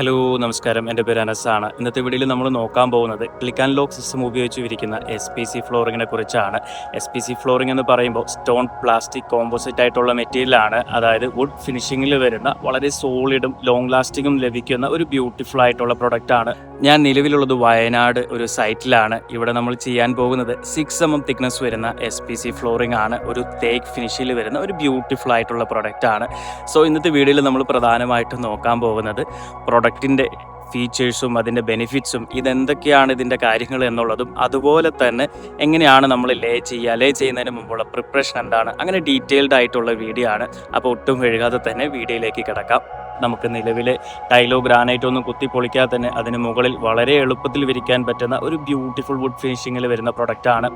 Hello നമസ്കാരം. എൻ്റെ പേര് അനസാണ്. ഇന്നത്തെ വീഡിയോയിൽ നമ്മൾ നോക്കാൻ പോകുന്നത് ക്ലിക്ക് ആൻഡ് ലോക്ക് സിസ്റ്റം ഉപയോഗിച്ച് വിരിക്കുന്ന SPC ഫ്ലോറിങ്ങിനെ കുറിച്ചാണ്. SPC ഫ്ലോറിംഗ് എന്ന് പറയുമ്പോൾ സ്റ്റോൺ പ്ലാസ്റ്റിക് കോമ്പോസിറ്റ് ആയിട്ടുള്ള മെറ്റീരിയലാണ്. അതായത് വുഡ് ഫിനിഷിങ്ങിൽ വരുന്ന വളരെ സോളിഡും ലോങ് ലാസ്റ്റിങ്ങും ലഭിക്കുന്ന ഒരു ബ്യൂട്ടിഫുൾ ആയിട്ടുള്ള പ്രൊഡക്റ്റാണ്. ഞാൻ നിലവിലുള്ളത് വയനാട് ഒരു സൈറ്റിലാണ്. ഇവിടെ നമ്മൾ ചെയ്യാൻ പോകുന്നത് 6 mm തിക്നെസ് വരുന്ന SPC ഫ്ലോറിംഗ് ആണ്. ഒരു തേക്ക് ഫിനിഷിൽ വരുന്ന ഒരു ബ്യൂട്ടിഫുൾ ആയിട്ടുള്ള പ്രൊഡക്റ്റാണ്. സോ ഇന്നത്തെ വീഡിയോയിൽ നമ്മൾ പ്രധാനമായിട്ടും നോക്കാൻ പോകുന്നത് പ്രൊഡക്റ്റിൻ്റെ ഫീച്ചേഴ്സും അതിൻ്റെ ബെനിഫിറ്റ്സും ഇതെന്തൊക്കെയാണ് ഇതിൻ്റെ കാര്യങ്ങൾ എന്നുള്ളതും അതുപോലെ തന്നെ എങ്ങനെയാണ് നമ്മൾ ലേ ചെയ്യുന്നതിന് മുമ്പുള്ള പ്രിപ്പറേഷൻ എന്താണ്, അങ്ങനെ ഡീറ്റെയിൽഡ് ആയിട്ടുള്ള വീഡിയോ ആണ്. അപ്പോൾ ഒട്ടും വൈകാതെ തന്നെ വീഡിയോയിലേക്ക് കിടക്കാം. നമുക്ക് നിലവിലെ ടൈലോ ഗ്രാനൈറ്റോ ഒന്നും കുത്തി പൊളിക്കാതെ തന്നെ അതിന് മുകളിൽ വളരെ എളുപ്പത്തിൽ വിരിക്കാൻ പറ്റുന്ന ഒരു ബ്യൂട്ടിഫുൾ വുഡ് ഫിനിഷിങ്ങിൽ വരുന്ന പ്രൊഡക്റ്റാണ്.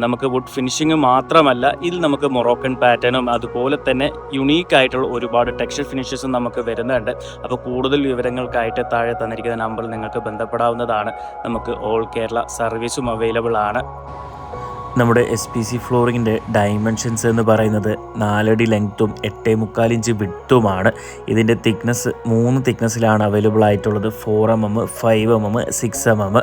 നമുക്ക് വുഡ് ഫിനിഷിങ് മാത്രമല്ല, ഇതിൽ നമുക്ക് മൊറോക്കൻ പാറ്റേണും അതുപോലെ തന്നെ യുണീക്ക് ആയിട്ടുള്ള ഒരുപാട് ടെക്സ്ചർ ഫിനിഷസും നമുക്ക് വരുന്നുണ്ട്. അപ്പോൾ കൂടുതൽ വിവരങ്ങൾക്കായിട്ട് താഴെ തന്നിരിക്കുന്ന നമ്പറിൽ നിങ്ങൾക്ക് ബന്ധപ്പെടാവുന്നതാണ്. നമുക്ക് ഓൾ കേരള സർവീസും അവൈലബിൾ ആണ്. നമ്മുടെ SPC ഫ്ലോറിങ്ങിൻ്റെ ഡൈമെൻഷൻസ് എന്ന് പറയുന്നത് 4 അടി ലെങ്ത്തും 8.25 ഇഞ്ച് വിഡ്ത്തുമാണ്. ഇതിൻ്റെ തിക്നെസ് 3 തിക്നെസ്സിലാണ് അവൈലബിൾ ആയിട്ടുള്ളത്: 4 mm, 5 mm, 6 mm.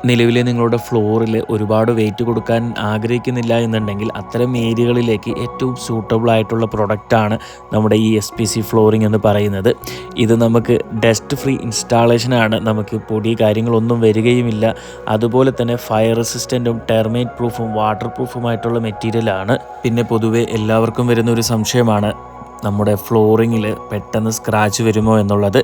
നിലവിൽ നിങ്ങളുടെ ഫ്ലോറിൽ ഒരുപാട് വെയിറ്റ് കൊടുക്കാൻ ആഗ്രഹിക്കുന്നില്ല എന്നുണ്ടെങ്കിൽ അത്തരം ഏരിയകളിലേക്ക് ഏറ്റവും സൂട്ടബിൾ ആയിട്ടുള്ള പ്രൊഡക്റ്റാണ് നമ്മുടെ ഈ SPC ഫ്ലോറിംഗ് എന്ന് പറയുന്നത്. ഇത് നമുക്ക് ഡസ്റ്റ് ഫ്രീ ഇൻസ്റ്റാളേഷനാണ്. നമുക്ക് പൊടി കാര്യങ്ങളൊന്നും വരികയുമില്ല. അതുപോലെ തന്നെ ഫയർ റെസിസ്റ്റൻറ്റും ടെർമൈറ്റ് പ്രൂഫും വാട്ടർ പ്രൂഫുമായിട്ടുള്ള മെറ്റീരിയലാണ്. പിന്നെ പൊതുവെ എല്ലാവർക്കും വരുന്ന ഒരു സംശയമാണ് നമ്മുടെ ഫ്ലോറിങ്ങിൽ പെട്ടെന്ന് സ്ക്രാച്ച് വരുമോ എന്നുള്ളത്.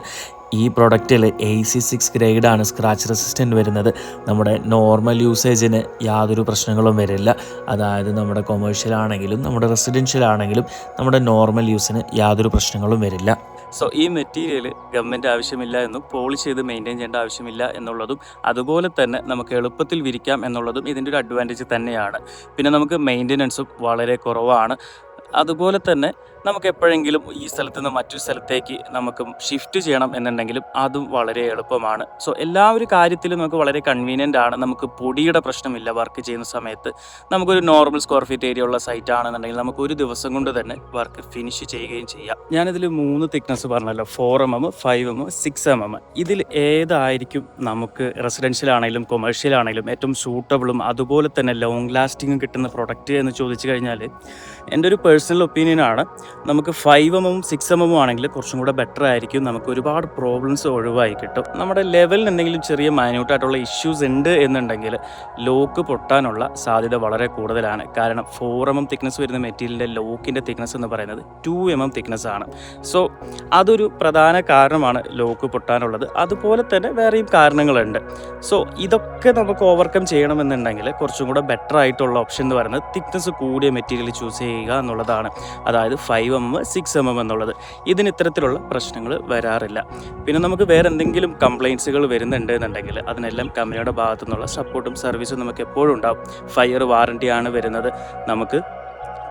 ഈ പ്രൊഡക്റ്റിൽ AC6 ഗ്രേഡാണ് സ്ക്രാച്ച് റെസിസ്റ്റൻ്റ് വരുന്നത്. നമ്മുടെ നോർമൽ യൂസേജിന് യാതൊരു പ്രശ്നങ്ങളും വരില്ല. അതായത് നമ്മുടെ കൊമേഴ്ഷ്യൽ ആണെങ്കിലും നമ്മുടെ റെസിഡൻഷ്യൽ ആണെങ്കിലും നമ്മുടെ നോർമൽ യൂസിന് യാതൊരു പ്രശ്നങ്ങളും വരില്ല. സോ ഈ മെറ്റീരിയൽ ഗവൺമെൻറ് ആവശ്യമില്ല എന്നും പോളിഷ് ചെയ്ത് മെയിൻറ്റെയിൻ ചെയ്യേണ്ട ആവശ്യമില്ല എന്നുള്ളതും അതുപോലെ തന്നെ നമുക്ക് എളുപ്പത്തിൽ വിരിക്കാം എന്നുള്ളതും ഇതിൻ്റെ ഒരു അഡ്വാൻറ്റേജ് തന്നെയാണ്. പിന്നെ നമുക്ക് മെയിൻ്റെനൻസും വളരെ കുറവാണ്. അതുപോലെ തന്നെ നമുക്ക് എപ്പോഴെങ്കിലും ഈ സ്ഥലത്ത് നിന്ന് മറ്റൊരു സ്ഥലത്തേക്ക് നമുക്ക് ഷിഫ്റ്റ് ചെയ്യണം എന്നുണ്ടെങ്കിലും അതും വളരെ എളുപ്പമാണ്. സോ എല്ലാ ഒരു കാര്യത്തിലും നമുക്ക് വളരെ കൺവീനിയൻ്റ് ആണ്. നമുക്ക് പൊടിയുടെ പ്രശ്നമില്ല. വർക്ക് ചെയ്യുന്ന സമയത്ത് നമുക്കൊരു നോർമൽ സ്ക്വയർ ഫീറ്റ് ഏരിയ ഉള്ള സൈറ്റ് ആണെന്നുണ്ടെങ്കിൽ നമുക്ക് ഒരു ദിവസം കൊണ്ട് തന്നെ വർക്ക് ഫിനിഷ് ചെയ്യുകയും ചെയ്യാം. ഞാനിതിൽ 3 തിക്നെസ് പറഞ്ഞല്ലോ: 4 mm, 5 mm, 6 mm. ഇതിൽ ഏതായിരിക്കും നമുക്ക് റെസിഡൻഷ്യൽ ആണെങ്കിലും കൊമേഴ്ഷ്യൽ ആണെങ്കിലും ഏറ്റവും സൂട്ടബിളും അതുപോലെ തന്നെ ലോങ് ലാസ്റ്റിങ്ങും കിട്ടുന്ന പ്രൊഡക്റ്റ് എന്ന് ചോദിച്ചു കഴിഞ്ഞാൽ എൻ്റെ ഒരു പേഴ്സണൽ ഒപ്പീനിയനാണ്. നമുക്ക് 5 mm, 6 mm ആണെങ്കിൽ കുറച്ചും കൂടെ ബെറ്റർ ആയിരിക്കും. നമുക്ക് ഒരുപാട് പ്രോബ്ലംസ് ഒഴിവായി കിട്ടും. നമ്മുടെ ലെവലിന് എന്തെങ്കിലും ചെറിയ മൈന്യൂട്ടായിട്ടുള്ള ഇഷ്യൂസ് ഉണ്ട് എന്നുണ്ടെങ്കിൽ ലോക്ക് പൊട്ടാനുള്ള സാധ്യത വളരെ കൂടുതലാണ്. കാരണം 4 mm തിക്നെസ് വരുന്ന മെറ്റീരിയലിൻ്റെ ലോക്കിൻ്റെ തിക്നെസ് എന്ന് പറയുന്നത് 2 mm തിക്നെസ് ആണ്. സോ അതൊരു പ്രധാന കാരണമാണ് ലോക്ക് പൊട്ടാനുള്ളത്. അതുപോലെ തന്നെ വേറെയും കാരണങ്ങളുണ്ട്. സോ ഇതൊക്കെ നമുക്ക് ഓവർകം ചെയ്യണമെന്നുണ്ടെങ്കിൽ കുറച്ചും കൂടെ ബെറ്റർ ആയിട്ടുള്ള ഓപ്ഷൻ എന്ന് പറയുന്നത് തിക്നെസ് കൂടിയ മെറ്റീരിയൽ ചൂസ് ചെയ്യുക എന്നുള്ളതാണ്. അതായത് 5 mm, 6 mm എന്നുള്ളത്. ഇതിന് ഇത്തരത്തിലുള്ള പ്രശ്നങ്ങൾ വരാറില്ല. പിന്നെ നമുക്ക് വേറെ എന്തെങ്കിലും കംപ്ലയിൻസുകൾ വരുന്നുണ്ട് എന്നുണ്ടെങ്കിൽ അതിനെല്ലാം കമ്പനിയുടെ ഭാഗത്തു നിന്നുള്ള സപ്പോർട്ടും സർവീസും നമുക്ക് എപ്പോഴും ഉണ്ടാവും. ഫയർ വാറണ്ടിയാണ് വരുന്നത്. നമുക്ക്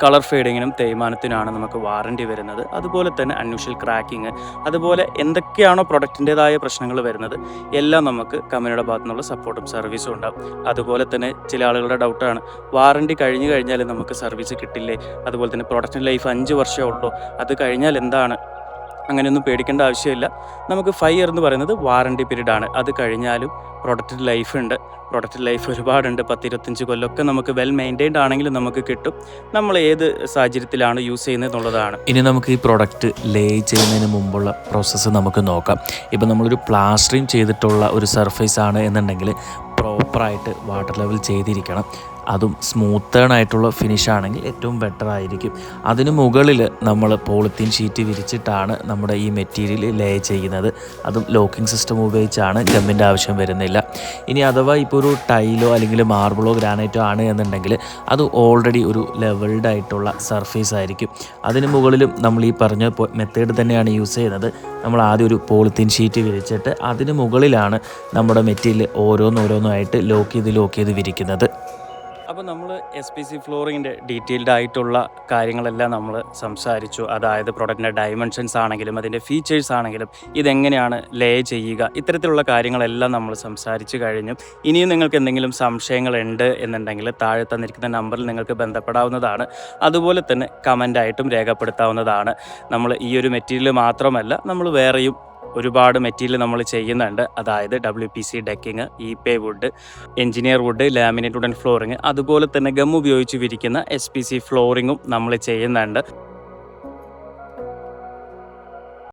കളർ ഫേഡിങ്ങിനും തേയ്മാനത്തിനാണ് നമുക്ക് വാറണ്ടി വരുന്നത്. അതുപോലെ തന്നെ അൺയൂഷ്വൽ ക്രാക്കിങ്, അതുപോലെ എന്തൊക്കെയാണോ പ്രൊഡക്റ്റിൻ്റെതായ പ്രശ്നങ്ങൾ വരുന്നത് എല്ലാം നമുക്ക് കമ്പനിയുടെ ഭാഗത്തു നിന്നുള്ള സപ്പോർട്ടും സർവീസും ഉണ്ടാകും. അതുപോലെ തന്നെ ചില ആളുകളുടെ ഡൗട്ടാണ്, വാറണ്ടി കഴിഞ്ഞു കഴിഞ്ഞാൽ നമുക്ക് സർവീസ് കിട്ടില്ലേ? അതുപോലെ തന്നെ പ്രൊഡക്റ്റിൻ്റെ ലൈഫ് 5 വർഷമേ ഉള്ളൂ, അത് കഴിഞ്ഞാൽ എന്താണ്? അങ്ങനെയൊന്നും പേടിക്കേണ്ട ആവശ്യമില്ല. നമുക്ക് 5 year എന്ന് പറയുന്നത് വാറണ്ടി പീരീഡാണ്. അത് കഴിഞ്ഞാലും പ്രൊഡക്റ്റ് ലൈഫ് ഉണ്ട്. പ്രൊഡക്റ്റ് ലൈഫ് ഒരുപാടുണ്ട്. 10-25 കൊല്ലമൊക്കെ നമുക്ക് വെൽ മെയിൻറ്റൈൻഡ് ആണെങ്കിലും നമുക്ക് കിട്ടും. നമ്മൾ ഏത് സാഹചര്യത്തിലാണ് യൂസ് ചെയ്യുന്നത് എന്നുള്ളതാണ്. ഇനി നമുക്ക് ഈ പ്രൊഡക്റ്റ് ലേ ചെയ്യുന്നതിന് മുമ്പുള്ള പ്രോസസ്സ് നമുക്ക് നോക്കാം. ഇപ്പം നമ്മളൊരു പ്ലാസ്റ്ററിങ് ചെയ്തിട്ടുള്ള ഒരു സർഫേസ് ആണ് എന്നുണ്ടെങ്കിൽ പ്രോപ്പറായിട്ട് വാട്ടർ ലെവൽ ചെയ്തിരിക്കണം. അതും സ്മൂത്തേൺ ആയിട്ടുള്ള ഫിനിഷ് ആണെങ്കിൽ ഏറ്റവും ബെറ്റർ ആയിരിക്കും. അതിന് മുകളിൽ നമ്മൾ പോളിത്തീൻ ഷീറ്റ് വിരിച്ചിട്ടാണ് നമ്മുടെ ഈ മെറ്റീരിയൽ ലേ ചെയ്യുന്നത്. അതും ലോക്കിംഗ് സിസ്റ്റം ഉപയോഗിച്ചാണ്. ഗമ്മിൻ്റെ ആവശ്യം വരുന്നില്ല. ഇനി അഥവാ ഇപ്പോൾ ഒരു ടൈലോ അല്ലെങ്കിൽ മാർബിളോ ഗ്രാനൈറ്റോ ആണ് എന്നുണ്ടെങ്കിൽ അത് ഓൾറെഡി ഒരു ലെവൽഡ് ആയിട്ടുള്ള സർഫേസ് ആയിരിക്കും. അതിന് മുകളിലും നമ്മൾ ഈ പറഞ്ഞ മെത്തേഡ് തന്നെയാണ് യൂസ് ചെയ്യുന്നത്. നമ്മൾ ആദ്യം ഒരു പോളിത്തീൻ ഷീറ്റ് വിരിച്ചിട്ട് അതിന് മുകളിലാണ് നമ്മുടെ മെറ്റീരിയൽ ഓരോന്നോരോന്നായിട്ട് ലോക്ക് ചെയ്ത് വിരിക്കുന്നത്. അപ്പോൾ നമ്മൾ SPC ഫ്ലോറിങ്ങിൻ്റെ ഡീറ്റെയിൽഡ് ആയിട്ടുള്ള കാര്യങ്ങളെല്ലാം നമ്മൾ സംസാരിച്ചു. അതായത് പ്രൊഡക്റ്റിൻ്റെ ഡൈമെൻഷൻസ് ആണെങ്കിലും അതിൻ്റെ ഫീച്ചേഴ്സ് ആണെങ്കിലും ഇതെങ്ങനെയാണ് ലേ ചെയ്യുക, ഇത്തരത്തിലുള്ള കാര്യങ്ങളെല്ലാം നമ്മൾ സംസാരിച്ച് കഴിഞ്ഞു. ഇനിയും നിങ്ങൾക്ക് എന്തെങ്കിലും സംശയങ്ങളുണ്ട് എന്നുണ്ടെങ്കിൽ താഴെ തന്നിരിക്കുന്ന നമ്പറിൽ നിങ്ങൾക്ക് ബന്ധപ്പെടാവുന്നതാണ്. അതുപോലെ തന്നെ കമൻ്റായിട്ടും രേഖപ്പെടുത്താവുന്നതാണ്. നമ്മൾ ഈ ഒരു മെറ്റീരിയൽ മാത്രമല്ല, നമ്മൾ വേറെയും ഒരുപാട് മെറ്റീരിയൽ നമ്മൾ ചെയ്യുന്നുണ്ട്. അതായത് WPC decking, ipe wood, engineer wood, laminate wooden flooring, അതുപോലെ തന്നെ ഗം ഉപയോഗിച്ച് വിരിക്കുന്ന SPC ഫ്ലോറിങ്ങും നമ്മൾ ചെയ്യുന്നുണ്ട്.